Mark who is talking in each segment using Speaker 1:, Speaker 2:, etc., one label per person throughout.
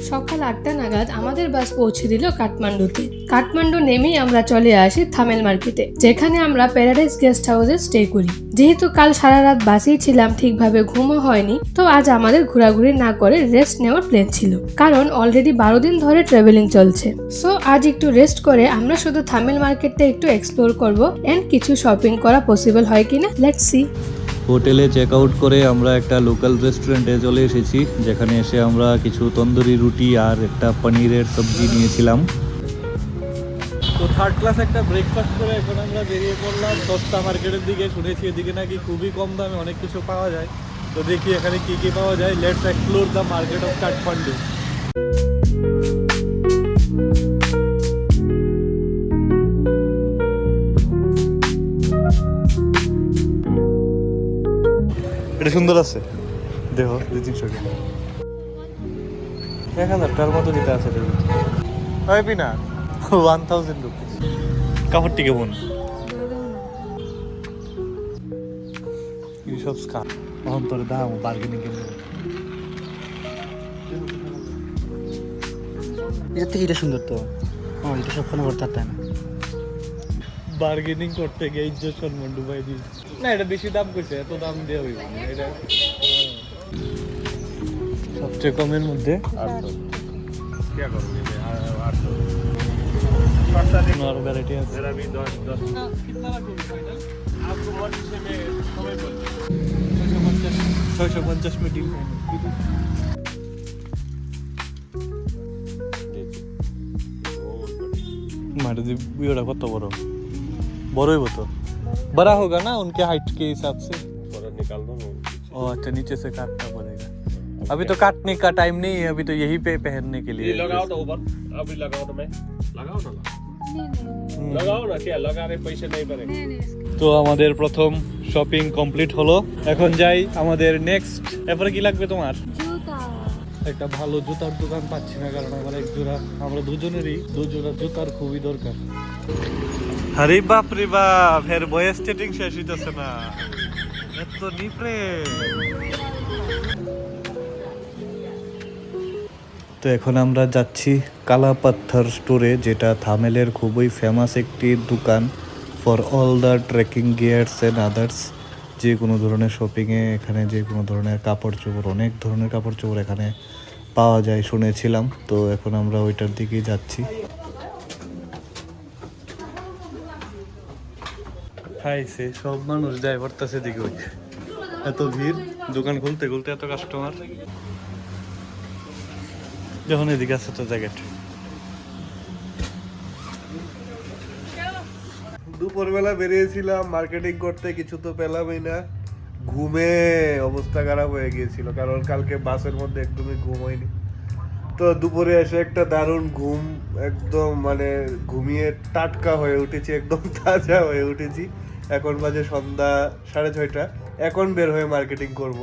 Speaker 1: সকাল 8টা নাগাদ আমাদের বাস পৌঁছে দিল কাঠমান্ডুতে। কাঠমান্ডু নেমেই আমরা চলে আসি থামেল মার্কেটে, যেখানে আমরা প্যারাডাইস গেস্ট হাউসে স্টে করি। যেহেতু কাল সারা রাত বাসেই ছিলাম, ঠিকভাবে ঘুমও হয়নি, তো আজ আমাদের ঘোরাঘুরি না করে রেস্ট নেওয়ার প্ল্যান ছিল, কারণ অলরেডি 12 দিন ধরে ট্রাভেলিং চলছে। সো আজ একটু রেস্ট করে আমরা শুধু থামেল মার্কেটটা একটু এক্সপ্লোর করব এন্ড কিছু শপিং করা পসিবল হয় কিনা, লেটস সি।
Speaker 2: হোটেলে চেক আউট করে আমরা একটা লোকাল রেস্টুরেন্টে চলে এসেছি, যেখানে এসে আমরা কিছু তন্দুরি রুটি আর একটা পনিরের সবজি নিয়েছিলাম। তো থার্ড ক্লাস একটা ব্রেকফাস্ট করে এখন আমরা বেরিয়ে পড়লাম সস্তা মার্কেটের দিকে। শুনেছি এদিকে নাকি খুবই কম দামে অনেক কিছু পাওয়া যায়, তো দেখি এখানে কি কি পাওয়া যায়। Let's explore the market of Kathmandu. এটা সুন্দর আছে, দেখো 200-300 টাকা, 1000 টাকার মতো দিতে আছে। না 1000 রুপিস। কাপড়টি কেমন? সব স্কার অন্তরে দাম বার্গেনিং কেমন?
Speaker 3: এর থেকে এটা সুন্দর তো, এটা সবখানে করতে পারতাম না।
Speaker 2: বার্গেনিং করতে গিয়ে ইজ্জত সম্মান ডুবাই দিই। না এটা বেশি দাম কইছে, এত দাম দেওয়া হইব না। এটা সবচেয়ে কমের মধ্যে 800 क्या करोगे? 800 और वैरायटी है। मेरा भी 10 कितना लगेगा फाइनल आपको? बहुत से में समय बोल 650 में डील फाइनल। मार दी बियोड़ा कत बड़ो बड़ो ही तो बड़ा होगा ना उनके हाइट के हिसाब से। थोड़ा निकाल दो। ओ अच्छा, नीचे से काटना पड़ेगा। अभी तो काटने का टाइम नहीं है, अभी तो यही पे पहनने के लिए। लगाओ तो ऊपर, अभी लगाओ तो मैं लगाओ ना, लगाओ ना, क्या लगाने पैसे नहीं पड़ेंगे। তো আমাদের প্রথম শপিং কমপ্লিট হলো, এখন যাই আমাদের নেক্সট। এরপরে কি লাগবে তোমার?
Speaker 1: জুতা।
Speaker 2: একটা ভালো জুতার দোকান পাচ্ছি না, কারণ আমার এক জোড়া, আমরা দুজনেরই দুজোড়া জুতার খুবই দরকার। আরে বাপ রে বাপ, এর বয়স স্টেটিং শেষ হইতেছে না, এত নিফরে। তো এখন আমরা যাচ্ছি কালা পাথর স্টোরে, যেটা থামেলের খুবই ফেমাস একটি দোকান for all the trekking gears and others. যে কোনো ধরনের শপিংয়ে এখানে যে কোনো ধরনের কাপড় চোপড়, অনেক ধরনের কাপড় চোপড় এখানে পাওয়া যায় শুনেছিলাম। তো এখন আমরা ওইটার দিকেই যাচ্ছি। খাইছে সব মানুষ যায় পড়তেছে দিকে, ওই এত ভিড়, দোকান খুলতে খুলতে এত কাস্টমার। যখন এদিকে আছে তো জ্যাকেট।
Speaker 4: দুপুরবেলা বেরিয়েছিলাম মার্কেটিং করতে, কিছু তো পেলামই না। ঘুমে অবস্থা খারাপ হয়ে গিয়েছিল, কারণ কালকে বাসের মধ্যে একদমই ঘুম হয়নি। তো দুপুরে এসে একটা দারুণ ঘুম, একদম মানে ঘুমিয়ে টাটকা হয়ে উঠেছি, একদম তাজা হয়ে উঠেছি। এখন বাজে সন্ধ্যা 6:30। এখন বের হয়ে মার্কেটিং করব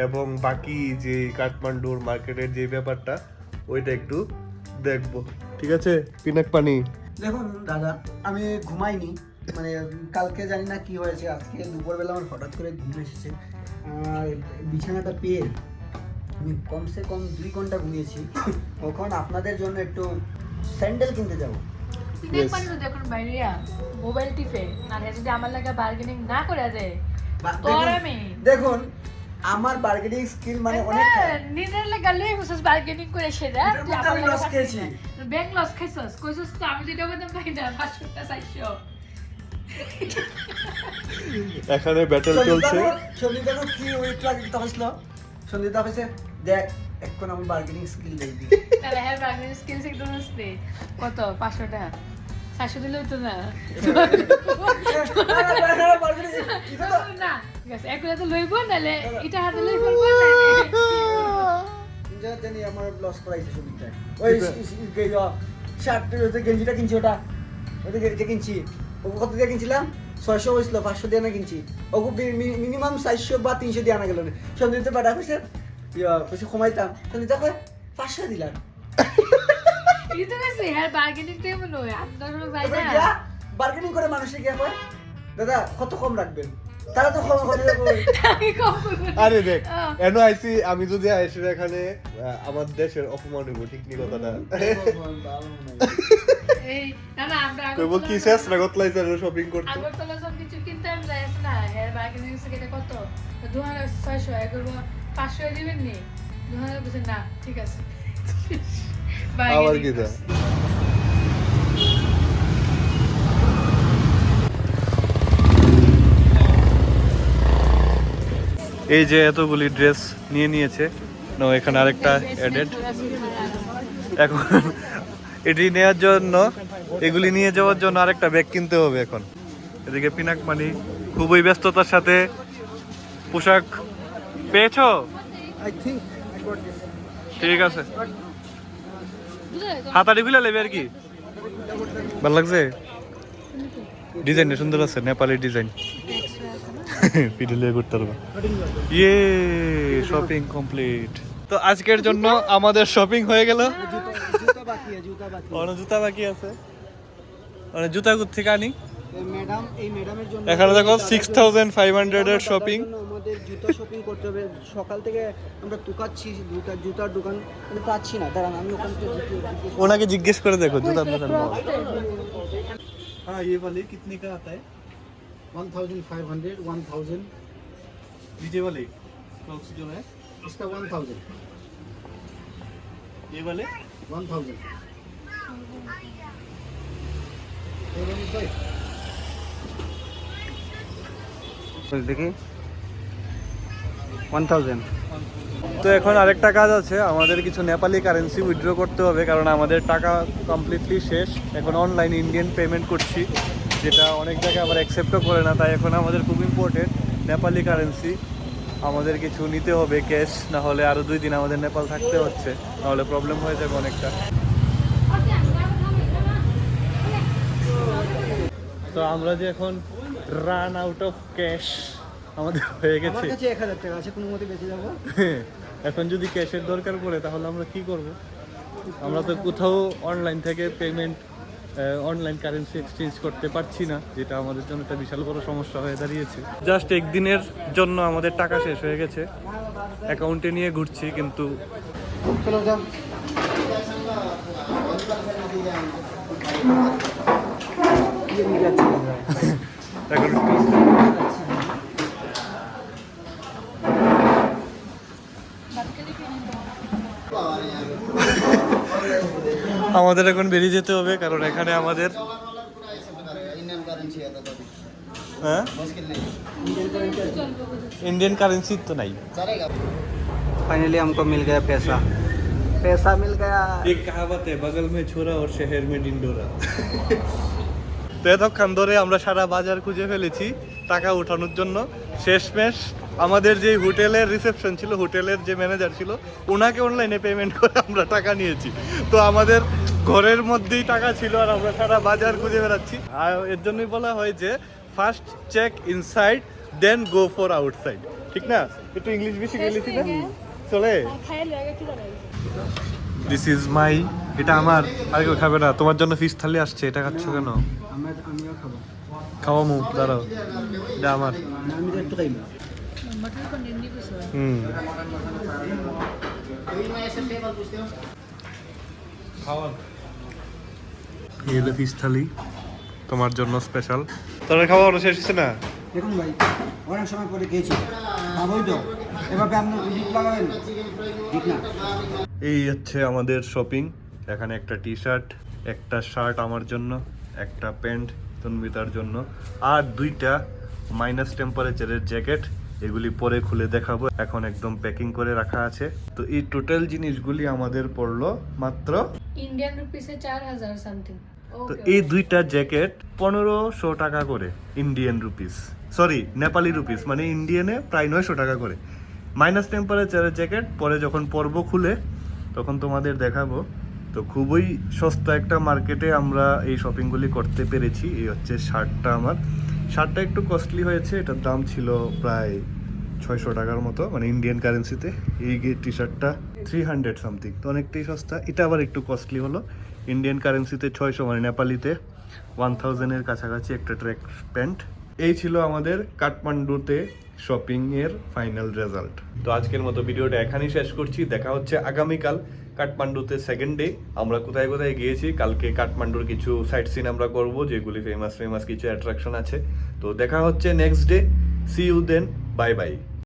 Speaker 4: এবং বাকি যে কাঠমান্ডুর মার্কেটের যে ব্যাপারটা ওইটা একটু দেখব। ঠিক আছে পিনাক পানি।
Speaker 3: দেখুন দাদা, আমি ঘুমাইনি, মানে কালকে জানি না কি হয়েছে, আজকে দুপুরবেলা আমার হঠাৎ করে ঘুম এসেছে। আর বিছানাটা পেয়ে আমি কমসে কম 2 ঘন্টা ঘুমিয়েছি। তখন আপনাদের জন্য একটু স্যান্ডেল কিনতে যাবো।
Speaker 1: দেখুন বাইরিয়া মোবাইল টিপে আর যদি আমার লাগা বার্গেনিং না করে দেয়
Speaker 3: দেখুন আমার বার্গেনিং স্কিল মানে অনেক
Speaker 1: নিজের লাগা লই হুসস বার্গেনিং করে সেটা তুই আমার
Speaker 3: আমি লস খেয়েছি।
Speaker 1: ব্যাংক লস খাইছস, কইছস তো আমি যেটা বলতাম ভাই না 500 টা 400।
Speaker 4: এখানে ব্যাটল চলছে।
Speaker 3: সন্দীপ কি ওয়েট লাগে তাহলে সন্দীপ কইছে দেখ এখন আমি বার্গেনিং স্কিল দেখবি।
Speaker 1: তাহলে হ্যাঁ বার্গেনিং স্কিল শিখতে হচ্ছে কত 500 টাকা 400 দিলেও তো না না, ঠিক আছে একলা তো লইব, নালে এটা হাতে লই ফেলবো না
Speaker 3: জানি আমার লস করাইছে সন্দীপটা। ওই শার্ট গেঞ্জিটা কিনছি, ওটা গেঞ্জিটা কিনছি, ওকে কত দিয়ে কিনছিলাম? 600 হয়েছিল, 500 দিয়ে আনা কিনছি। ওকে মিনিমাম 400 বা 300 দিয়ে আনা গেল। সন্দীপ তো বাটা কইছে পয়সা কমাইতাম, সন্দীপ কই 500 দিলাম।
Speaker 1: এটা কইছে হ্যাঁ বার্গেনিং তো মনে হয় আপনার যাই না,
Speaker 3: বার্গেনিং করে মানুষে কি কয় দাদা কত কম রাখবেন? তারা তো ক্ষমা করে দেবো।
Speaker 4: আরে দেখ এনো আইসি আমি যদি আইসি এখানে আমার দেশের অপমান হইব ঠিক নি কথাটা
Speaker 1: এই না না আমরা
Speaker 4: কইব কি শেষ রাগতলাই তার শপিং করতে
Speaker 1: আগরতলা সব কিছু কিনতে আমি যাইছি না হ্যাঁ বার্গেনিং থেকে কত 2600 এগুলো 500 দিবেন নি 2000 বলছে না ঠিক আছে
Speaker 4: আবার কি দা
Speaker 2: এই যে এতগুলি ড্রেস নিয়ে নিয়েছে নো এখানে আরেকটা অ্যাডেড এখন এটি নেওয়ার জন্য এগুলি নিয়ে যাওয়ার জন্য আরেকটা ব্যাগ কিনতে হবে এখন এদিকে পিনাক মানি খুবই ব্যস্ততার সাথে পোশাক পেয়েছো
Speaker 3: I think I got this
Speaker 2: ঠিক আছে হাতাড়ি খুলে নেবে আর কি ভালো লাগছে ডিজাইনটা সুন্দর আছে নেপালি ডিজাইন পিডিলে করতে পারবো ইয়ে শপিং কমপ্লিট তো আজকের জন্য আমাদের শপিং হয়ে গেল
Speaker 3: জুতা বাকি আছে জুতা বাকি
Speaker 2: অনেক জুতা বাকি আছে অনেক জুতা থেকে আনি
Speaker 3: ম্যাডাম এই ম্যাডামের জন্য
Speaker 2: এখানে দেখো 6500 এর শপিং
Speaker 3: আমাদের জুতা শপিং করতে হবে সকাল থেকে আমরা তুকাচ্ছি জুতার দোকান কিন্তু পাচ্ছি না দাঁড়ান আমি ওখান থেকে
Speaker 2: ওনাকে জিজ্ঞেস করে দেখো জুতার দোকান हाँ ये वाले कितने का आता है
Speaker 3: 1500 1000
Speaker 2: नीचे वाले क्रॉक्स जो है
Speaker 3: इसका 1000
Speaker 2: ये वाले
Speaker 3: 1000 দেখি 1000
Speaker 2: তো এখন আরেকটা কাজ আছে আমাদের কিছু নেপালি কারেন্সি উইথড্র করতে হবে কারণ আমাদের টাকা কমপ্লিটলি শেষ এখন অনলাইন ইন্ডিয়ান পেমেন্ট করছি যেটা অনেক জায়গায় আবার অ্যাকসেপ্টও করে না তাই এখন আমাদের খুব ইম্পর্টেন্ট নেপালি কারেন্সি আমাদের কিছু নিতে হবে ক্যাশ না হলে আরও 2 দিন আমাদের নেপাল থাকতে হচ্ছে নাহলে প্রবলেম হয়ে যাবে অনেকটা তো আমরা যে এখন রান আউট অফ ক্যাশ আমাদের হয়ে
Speaker 3: আমার
Speaker 2: গেছে
Speaker 3: কাছে 1000 টাকা আছে কোনো মতে বেঁচে যাবো
Speaker 2: এখন যদি ক্যাশের দরকার পড়ে তাহলে আমরা কি করব আমরা তো কোথাও অনলাইন থেকে পেমেন্ট অনলাইন কারেন্সি এক্সচেঞ্জ করতে পারছি না যেটা আমাদের জন্য একটা বিশাল বড় সমস্যা হয়ে দাঁড়িয়েছে জাস্ট একদিনের জন্য আমাদের টাকা শেষ হয়ে গেছে অ্যাকাউন্টে নিয়ে ঘুরছি কিন্তু
Speaker 3: চলো যাও
Speaker 2: এখন আমাদের এখন বেরিয়ে যেতে হবে কারণ এখানে আমাদের হ্যাঁ इंडियन करेंसी तो नहीं
Speaker 3: फाइनली हमको मिल गया पैसा पैसा मिल गया
Speaker 2: एक कहावत है बगल में छोरा और शहर में डिंडोरा তো এতক্ষণ ধরে আমরা সারা বাজার খুঁজে ফেলেছি টাকা ওঠানোর জন্য শেষমেশ আমাদের যে হোটেলের রিসেপশন ছিল হোটেলের যে ম্যানেজার ছিল ওনাকে অনলাইনে পেমেন্ট করে আমরা টাকা নিয়েছি তো আমাদের ঘরের মধ্যেই টাকা ছিল আর আমরা সারা বাজার খুঁজে বেড়াচ্ছি আর এর জন্যই বলা হয় যে first check inside then go for outside ঠিক না একটু ইংলিশ বেশি বলেছি না চলে দিস ইজ মাই এটা আমার আর কেউ খাবে না তোমার জন্য ফিশ থালি আসছে এটা খাচ্ছ কেন
Speaker 3: আমিও খাবো
Speaker 2: খাওয়া মুখ দাঁড়াও এটা আমার
Speaker 3: আমি তো একটু খাইব
Speaker 2: এই হলো ফিশ থালি তোমার জন্য স্পেশাল তোর খাওয়া ওটা শেষ হচ্ছে না
Speaker 3: দেখুন ভাই অনেক সময় পরে খেয়েছি খাবোই তো এভাবে আপনি লিপ লাগাবেন ঠিক না
Speaker 2: এই হচ্ছে আমাদের শপিং এখানে একটা টি শার্ট একটা শার্ট আমার জন্য একটা প্যান্ট তন্বিতার জন্য আর 2টা মাইনাস টেম্পারেচারের জ্যাকেট এগুলি পরে খুলে দেখাবো এখন একদম প্যাকিং করে রাখা আছে তো এই টোটাল জিনিসগুলি আমাদের পড়লো মাত্র
Speaker 1: ইন্ডিয়ান রুপিসে 4000 সামথিং
Speaker 2: তো এই 2টা জ্যাকেট 1500 টাকা করে Indian rupees sorry Nepali rupees মানে ইন্ডিয়ানে প্রায় 900 টাকা করে মাইনাস টেম্পারেচারের জ্যাকেট পরে যখন পর্ব খুলে তখন তোমাদের দেখাবো তো খুবই সস্তা একটা মার্কেটে আমরা এই শপিংগুলি করতে পেরেছি এই হচ্ছে শার্টটা আমার শার্টটা একটু কস্টলি হয়েছে এটার দাম ছিল প্রায় 600 টাকার মতো মানে ইন্ডিয়ান কারেন্সিতে এই টি শার্টটা 300 সামথিং তো অনেকটাই সস্তা এটা আবার একটু কস্টলি হলো ইন্ডিয়ান কারেন্সিতে 600 মানে নেপালিতে 1000 এর কাছাকাছি একটা ট্র্যাক প্যান্ট
Speaker 4: এই ছিল আমাদের কাঠমান্ডুতে শপিং এর ফাইনাল রেজাল্ট। তো আজকের মতো ভিডিওটা এখানেই শেষ করছি। দেখা হচ্ছে আগামীকাল কাঠমান্ডুতে সেকেন্ড ডে। আমরা কোথায় কোথায় গিয়েছি, কালকে কাঠমান্ডুর কিছু সাইট সিন আমরা করব, যেগুলি ফেমাস কিছু অ্যাট্রাকশন আছে। তো দেখা হচ্ছে next day. See you then, bye by.